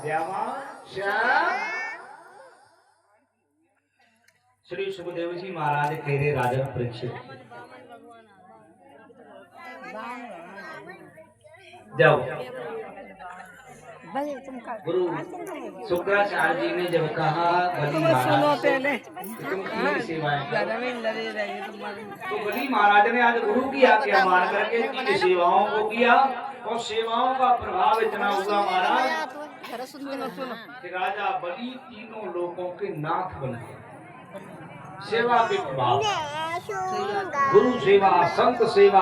श्यामा श्याम। श्री सुखदेव जी महाराज कह रहे राजन परीक्षित, जाओ। गुरु शुक्राचार्य जी ने जब कहा बलि महाराज तुम तीन सेवाएं तो बलि महाराज ने आज गुरु की आज्ञा मान करके तीन सेवाओं को किया और सेवाओं का प्रभाव इतना हुआ महाराज कि राजा बलि तीनों लोगों के नाथ बन गए। सेवा के प्रभाव, गुरु सेवा, संत सेवा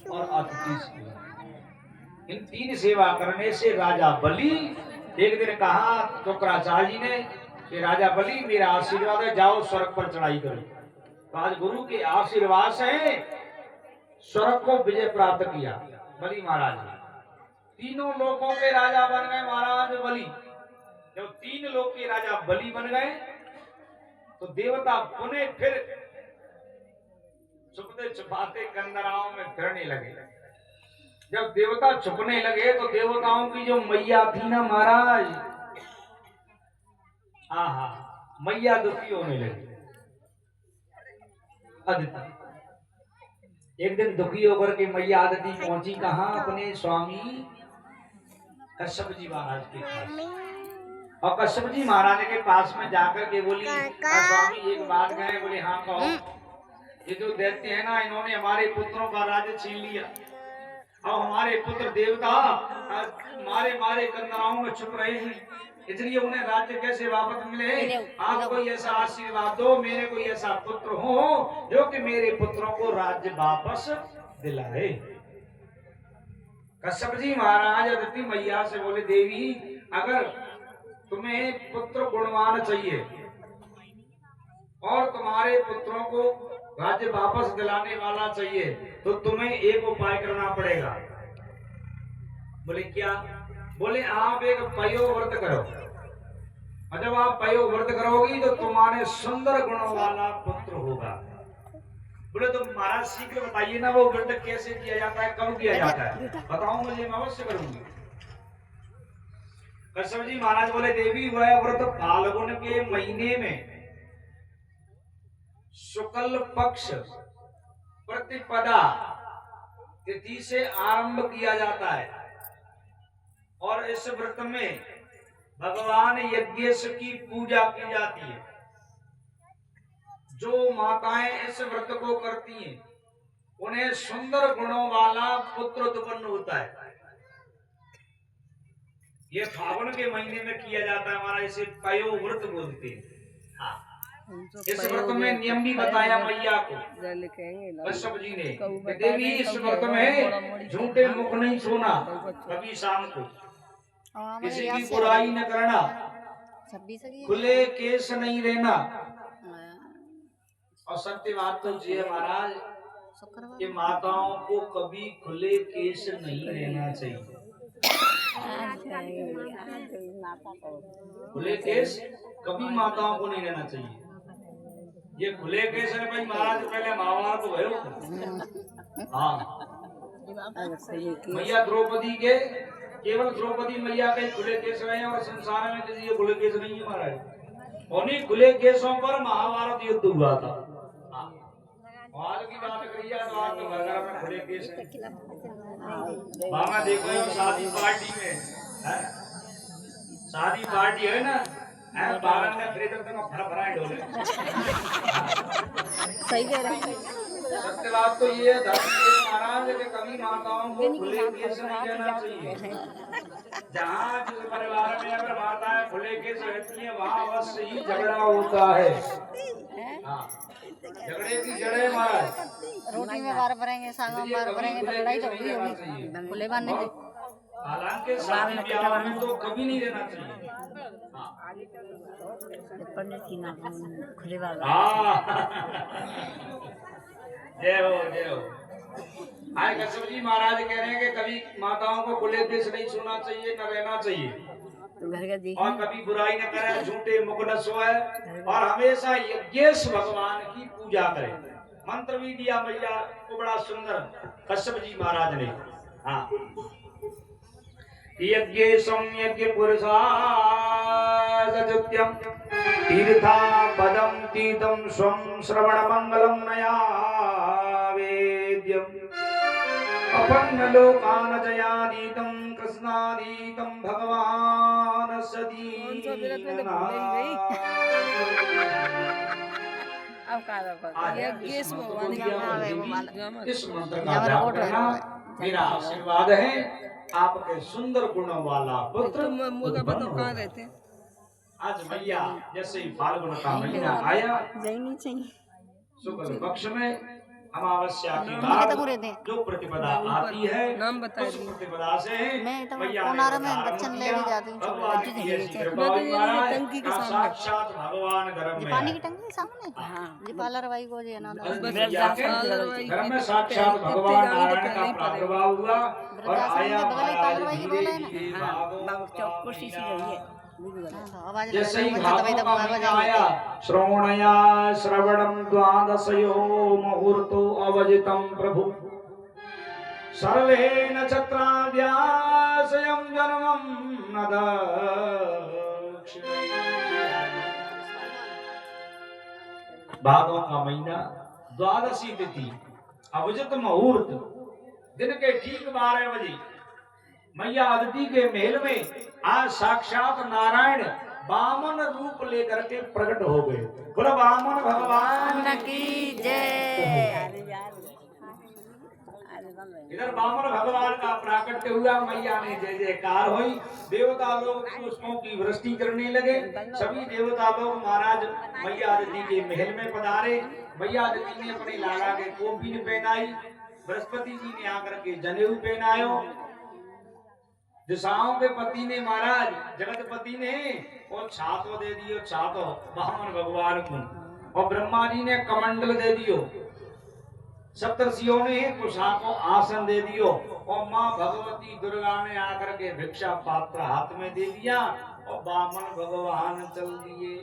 और अतिथि सेवा, इन तीन सेवा करने से राजा बलि एक दिन कहा शुक्राचार्य जी ने कि राजा बलि मेरा आशीर्वाद है, जाओ स्वर्ग पर चढ़ाई करो। तो आज गुरु के आशीर्वाद से स्वर्ग को विजय प्राप्त किया बलि महाराज ने। तीनों लोकों के राजा बन गए महाराज बलि। जब तीन लोक के राजा बलि बन गए तो देवता पुनः फिर छुपते छुपाते कंदराओं में फिरने लगे। जब देवता छुपने लगे तो देवताओं की जो मैया थी ना महाराज, आहा, मैया दुखी होने लगी। अदिति एक दिन दुखी होकर के मैया अदिति पहुंची कहाँ? अपने स्वामी कश्यप जी महाराज के पास। और कश्यप जी महाराज के पास में जाकर के बोली स्वामी एक बात कहे। बोले हाँ कहो। ये जो दैत्य है ना, इन्होंने हमारे पुत्रों का राज्य छीन लिया और हमारे पुत्र देवता मारे मारे कंदराओं में छुप रहे हैं, इसलिए उन्हें राज्य कैसे वापस मिले? आप कोई ऐसा आशीर्वाद दो, मेरे कोई ऐसा पुत्र हो जो कि मेरे पुत्रों को राज्य वापस दिलाए। कश्यप जी महाराज अदिति मैया से बोले देवी अगर तुम्हें पुत्र गुणवान चाहिए और तुम्हारे पुत्रों को राज्य वापस दिलाने वाला चाहिए तो तुम्हें एक उपाय करना पड़ेगा। बोले क्या? बोले आप एक पयो व्रत करो और जब आप पयो व्रत करोगी तो तुम्हारे सुंदर गुणों वाला पुत्र होगा। बोले तो महाराज शीघ्र बताइए ना वो व्रत कैसे किया जाता है, कब किया जाता है? बताओ मुझे, मैं अवश्य करूंगी। कश्यप जी महाराज बोले देवी वह व्रत फाल्गुन के महीने में शुक्ल पक्ष प्रतिपदा तिथि से आरंभ किया जाता है और इस व्रत में भगवान यज्ञेश की पूजा की जाती है। जो माताएं इस व्रत को करती हैं उन्हें सुंदर गुणों वाला पुत्र उत्पन्न होता है। ये फागुन के महीने में किया जाता है हमारा, इसे पयो व्रत बोलते हैं। हाँ, इस व्रत में नियम भी बताया मैया को कश्यप जी ने, देवी इस व्रत में झूठे मुख नहीं सोना, कभी शाम को किसी की बुराई न करना, खुले केस नहीं रहना। और सत्य बात तो जी है महाराज कि माताओं को कभी खुले केस नहीं रहना चाहिए। खुले केस कभी माताओं को नहीं रहना चाहिए। ये खुले केस है भाई महाराज, पहले महाभारत तो भयो। हाँ, मैया द्रौपदी के केवल द्रौपदी मैया के खुले केस रहे और संसार में किसी के खुले केस नहीं है महाराज। उन्हीं खुले केसों पर महाभारत युद्ध हुआ था। आज की बात करिए तो आज तो घर में खुले केस है। मामा देखो शादी पार्टी में शादी पार्टी है ना, बारह में फ्रीडम का भरा डोले। सही कह रहे हैं। सत्य बात तो ये है धर्म महाराज के कभी माताओं को खुले केस नहीं रहना चाहिए। जहाँ जिस परिवार में अगर माताएं खुले केस रहती है वहाँ अवश्य ही झगड़ा होता है। हाँ, झगड़े की जड़ें महाराज। रोटी में बार भरेंगे, साग में बार भरेंगे तो लड़ाई तो होगी। खुले बांधने से हालांकि शादी ब्याह में तो कभी नहीं रहना चाहिए। खुले बार। जय हो जय हो। आज कश्यप जी महाराज कह रहे हैं कि कभी माताओं को खुले केस नहीं सोना चाहिए, न रहना चाहिए और कभी बुराई न करे, झूठे मुख न सोए और हमेशा यज्ञेश भगवान की पूजा करे। मंत्र भी दिया मैया को बड़ा सुंदर कश्यप जी महाराज ने। हाँ, यज्ञ संयज्ञ पुरुषासत्यम तीर्था पदम तीतम स्वम श्रवण मंगलम नया वेद्यम अपन्न लोकान जयादीतम कृष्णादीतम भगवान सदी अब का इस मंत्र का जाप करना मेरा आशीर्वाद है। आपके सुंदर गुणों वाला पुत्र उत्पन्न हो। आज मैया जैसे ही फाल्गुन का महीना आया शुक्ल पक्ष में अमावस्या के बाद जो प्रतिपदा आती है उस प्रतिपदा से मैया ने बच्चन ले जाती भगवान की ऐसी कृपा हुई महाराज का साक्षात भगवान घर में पानी की टंकी सामने जी पार्लर भाई को जी ना घर में साक्षात भगवान नारायण का प्रादुर्भाव हुआ और आया महाराज धीरे धीरे जैसे ही भागवत का महीना आया श्रवणया श्रवणम द्वादशयो मुहूर्तो अवजितम प्रभु सर्वे नक्षत्राद्या स्वयं जन्मं न दक्षिणे। भादों का महीना द्वादशी तिथि अवजित मुहूर्त दिन के ठीक 12 बजे मैया अदिति के महल में आज साक्षात नारायण वामन रूप लेकर के प्रकट हो गए। बोलो वामन भगवान की जय। इधर वामन भगवान का प्राकट्य हुआ, मैया ने जय जयकार हुई, देवता लोग पुष्पों की वृष्टि करने लगे। सभी देवता लोग महाराज मैया अदिति के महल में पधारे। मैया अदिति ने अपने लाला के कोपीन पहनाई, बृहस्पति जी ने आकर के जनेऊ पहनायो, दिशाओं के पति ने महाराज जगतपति ने और छातो दे दियो, छातो वामन भगवान को, और ब्रह्मा जी ने कमंडल दे दियो, सप्तर्षियों ने कुशा को आसन दे दियो, और माँ भगवती दुर्गा ने आकर के भिक्षा पात्र हाथ में दे दिया और वामन भगवान चल दिए।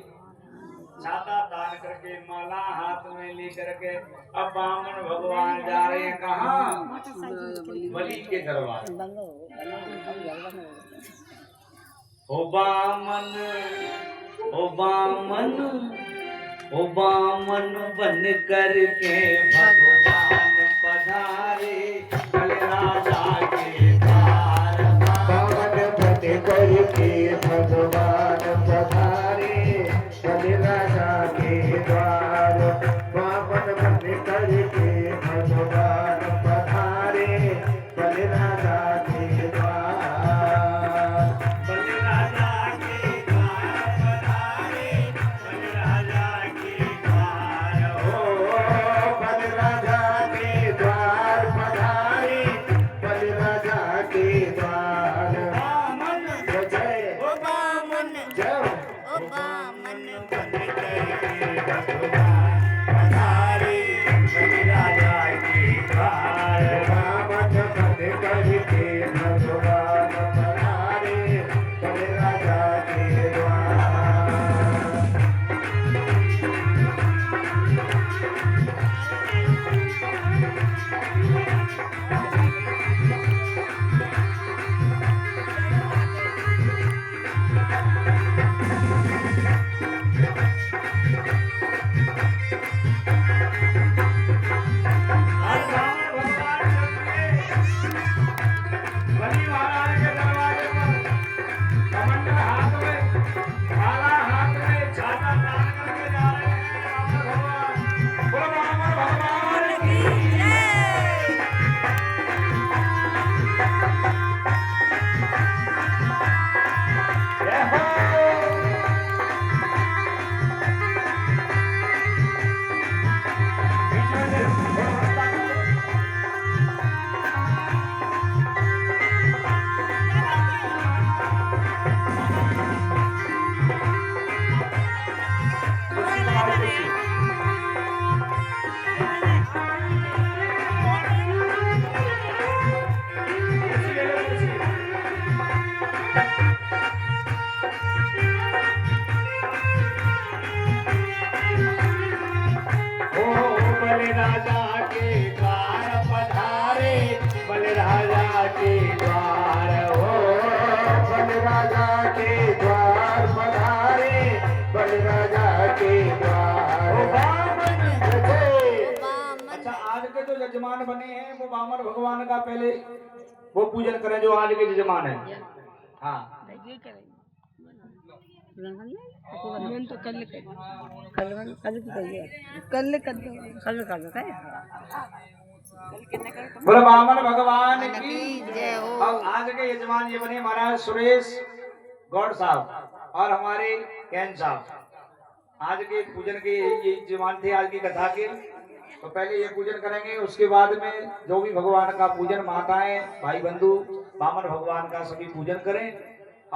छाता तान करके माला हाथ में लेकर के अब वामन भगवान जा रहे हैं कहाँ? बलि के दरबार। ओ वामन ओ वामन ओ वामन बन करके भगवान पधारे कल राजा के द्वार। वामन बन करके भगवान पधारे कल राजा के द्वार। वामन बन करके भगवान पधारे कल राजा के द्वार। बल राजा के द्वार पधारे बल राजा के द्वार। हो बल राजा के द्वार पधारे यजमान बने हैं वो बामन भगवान का पहले वो पूजन करें जो आज के यजमान है। हाँ तो कल बोलो बामन भगवान की जय हो। अब आज के यजमान ये बने महाराज सुरेश गौड़ साहब और हमारे कैन साहब। आज के पूजन के ये यजमान थे आज की कथा के। तो पहले ये पूजन करेंगे, उसके बाद में जो भी भगवान का पूजन माताएं भाई बंधु बामन भगवान का सभी पूजन करें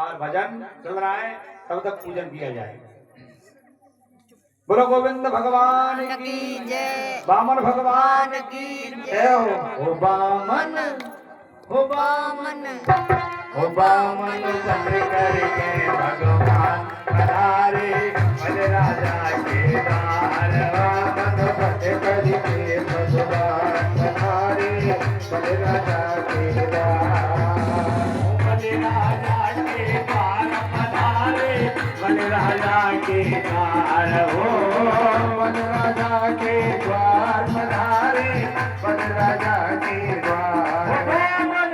और भजन चल रहा है तब तक पूजन किया जाए। बोलो गोविंद भगवान की जय। बामन भगवान की जय हो बामन हो बामन हो बामन चंद्र करके भगवान पधारे बल राजा के दार बामन फतेह करके भगवान पधारे बल राजा के दार बल राजा के द्वार पधारे बल राजा के द्वार हो बल राजा के द्वार पधारे बल राजा के द्वार बामन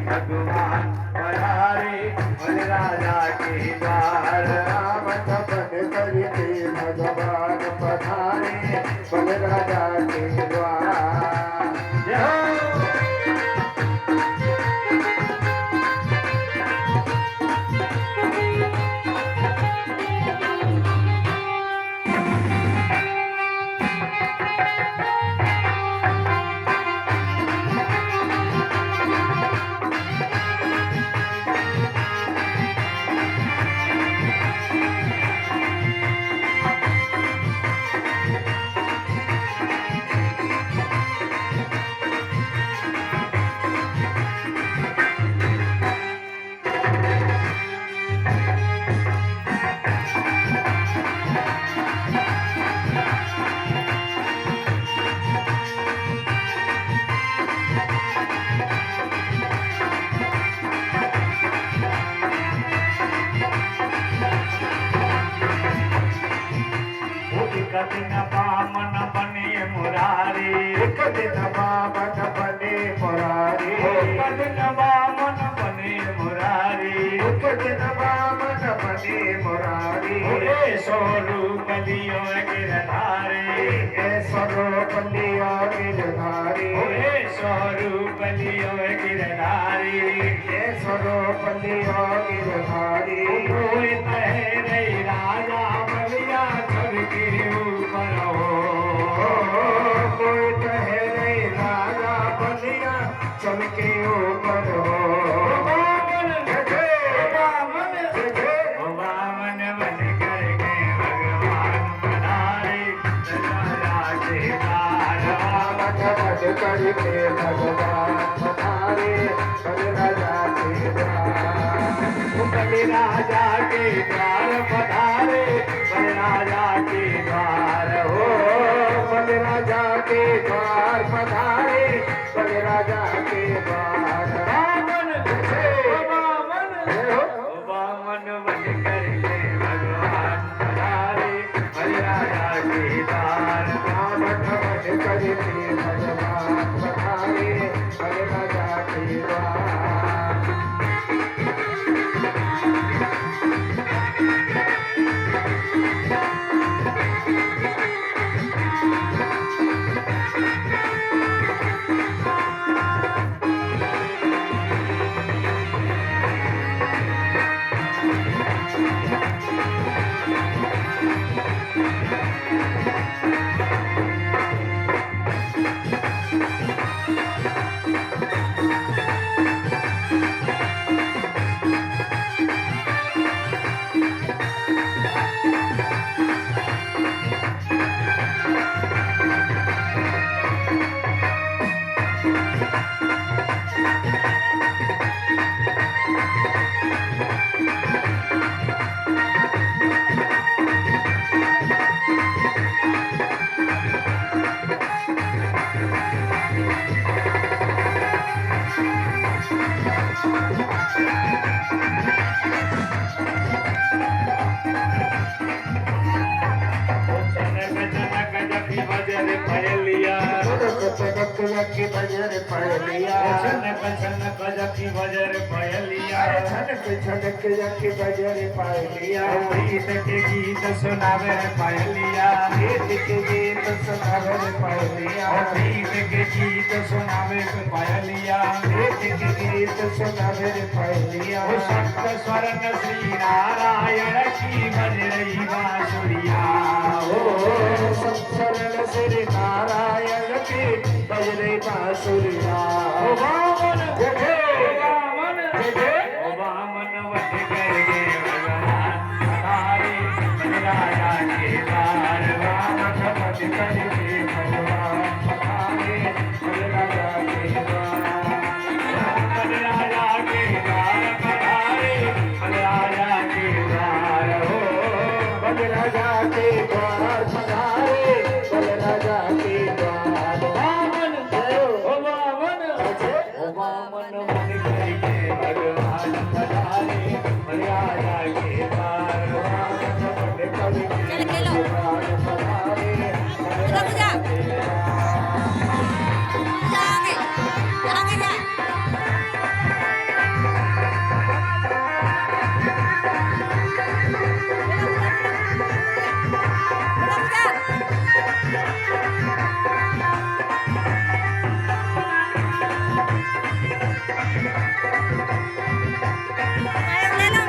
भगवान पधारे बल राजा के द्वार रावण बन करके भगवान पधारे बल राजा के द्वार। जय हो। एक दिन बामन बने मुरारी एक दिन बामन बने मुरारी एक दिन बामन बने मुरारी एक दिन बामन बने मुरारी ए स्वरूप लियो गिरधारी ए स्वरूप लियो गिरधारी ए स्वरूप लियो गिरधारी ए स्वरूप लियो गिरधारी कोई तहरे राजा बलिया के ऊपर हो कोई कहे नहीं राजा बलिया चल के ऊपर हो बामन बन करके भगवान पधारे राजा के द्वार बन करके भगवान पधारे बल राजा के द्वार बल राजा के द्वार पधारे बल राजा के द्वार हो बल राजा के द्वार पधारे बल राजा के द्वार बामन बामन बन करके भगवान पधारे बल राजा के द्वार बामन बन करके भगवान पधारे बल राजा के द्वार। चनक जकी बजर पहलिया छनक छनक जकी बजर पहलिया छनक छनक जकी बजर पहलिया प्रीत के गीत सुनावे पहलिया गीत के गीत सुनावे पहलिया प्रीत के गीत सुनावे पहलिया गीत के गीत सुनावे पहलिया सप्त स्वर्ण श्री नारायण की बज रही बांसुरिया सरल श्री नारायण की बज रही बांसुरिया वामन वामन वट करके भगवान हमारे राजा के द्वार वामन वट करके भगवान हमारे राजा के द्वार राजा के द्वार पधारे राजा के द्वार हो बलराजा के द्वार पधारे बलराजा के द्वार वामन वामन वट करके भगवान पधारे राजा के द्वार वामन वट करके चल खेलो रुक जा जा आगे जा रुक जा ले लो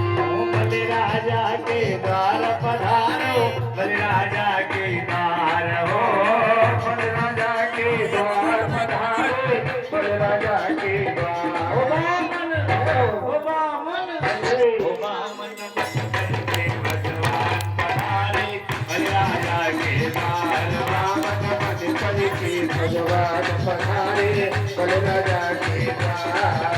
बलराजा के द्वार पधारो बलराजा के द्वार हो बलराजा के द्वार पधारे बलराजा के द्वार वामन वामन वट करके भगवान पधारे बलराजा के द्वार रावण वध करके भगवान पधारे बलराजा के द्वार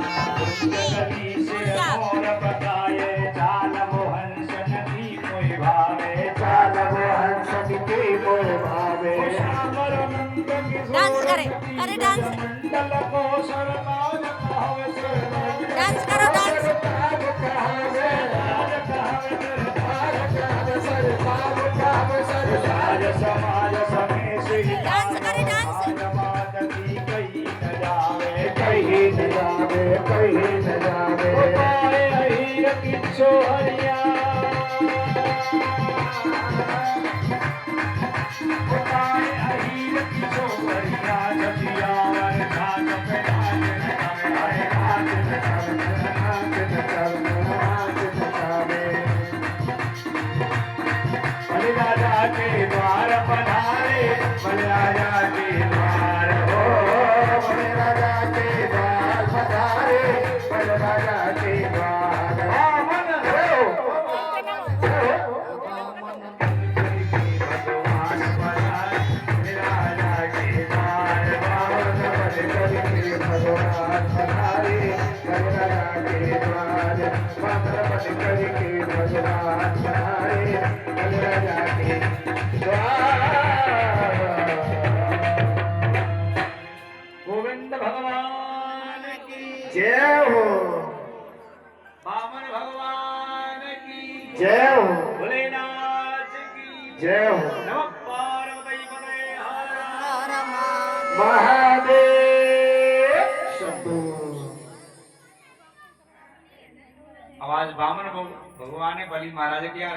नदी से मोर बताए चाल मोहन सनदी कोई भावे चाल हंस के मोर भावे श्यामर नंद डांस करे अरे डांस मंडल को सरनाज कहावे सरनाज डांस करो डांस ताज कहावे राज कहावे सर ताज कहावे सर राज समाज समय से डांस करे डांस बात की कही न जावे कहीं न जावे कहीं न जावे पाए अहीर किच्छो हरिया पाए अहीर किच्छो हरिया जतिया वर घाट पे नाच नचावे नाच नचावे नाच नचावे बलराजा के द्वार पधारे बलराजा के द्वार हो बलराजा के द्वार पधारे बलराजा के द्वार वामन भगवान पधारे बलराजा के द्वार भगवान पधारे बलराजा के द्वार पद करके भगवान पधारे बलराजा के द्वार जय हो भोलेनाथ की जय हो नमः पार्वती पते हर हर महादेव। महादेव शंभू। आवाज बामन भगवान ने बलि महाराज किया